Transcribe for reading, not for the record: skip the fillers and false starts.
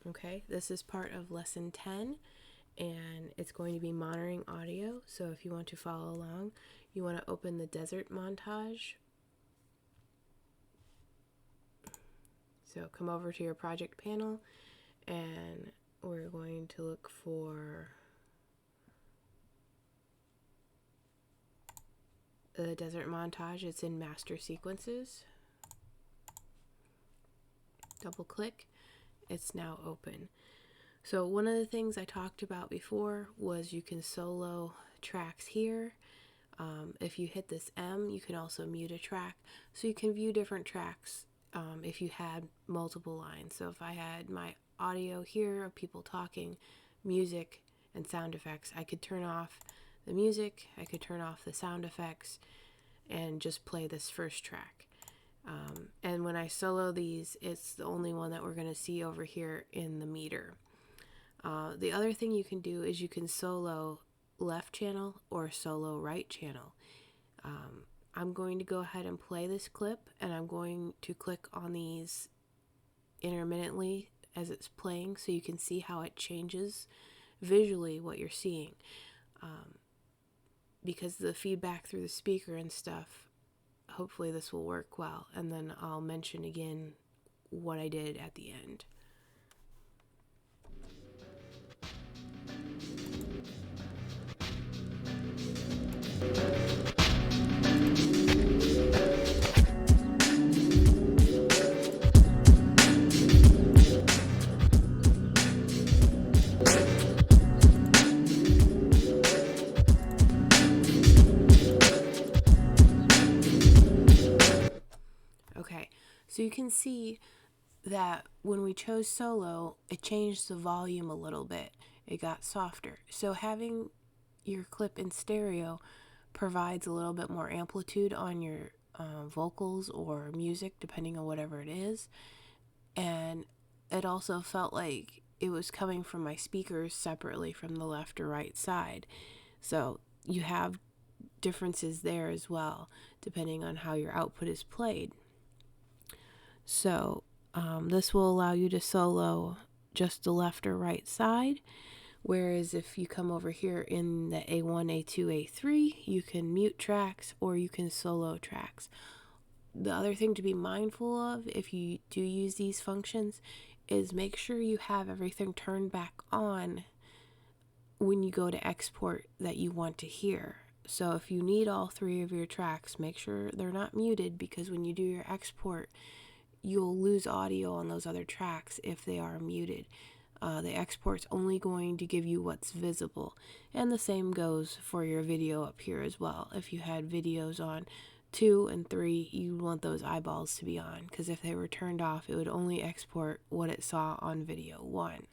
Okay, this is part of lesson 10, and it's going to be monitoring audio. So if you want to follow along, you want to open the desert montage. So come over to your project panel, and we're going to look for the desert montage. It's in master sequences. Double click. It's now open. So one of the things I talked about before was you can solo tracks here. If you hit this M, you can also mute a track. So you can view different tracks if you had multiple lines. So if I had my audio here of people talking, music, and sound effects, I could turn off the music, I could turn off the sound effects, and just play this first track. And when I solo these, it's the only one that we're going to see over here in the meter. The other thing you can do is you can solo left channel or solo right channel. I'm going to go ahead and play this clip, and I'm going to click on these intermittently as it's playing so you can see how it changes visually what you're seeing. Because the feedback through the speaker and stuff, hopefully this will work well, and then I'll mention again what I did at the end. Okay, so you can see that when we chose solo, it changed the volume a little bit. It got softer. So having your clip in stereo provides a little bit more amplitude on your vocals or music, depending on whatever it is. And it also felt like it was coming from my speakers separately from the left or right side. So you have differences there as well, depending on how your output is played. So this will allow you to solo just the left or right side. Whereas if you come over here in the A1, A2, A3, you can mute tracks or you can solo tracks. The other thing to be mindful of if you do use these functions is make sure you have everything turned back on when you go to export that you want to hear. So if you need all three of your tracks, make sure they're not muted, because when you do your export, you'll lose audio on those other tracks if they are muted. The export's only going to give you what's visible. And the same goes for your video up here as well. If you had videos on 2 and 3, you want those eyeballs to be on, because if they were turned off, it would only export what it saw on video 1.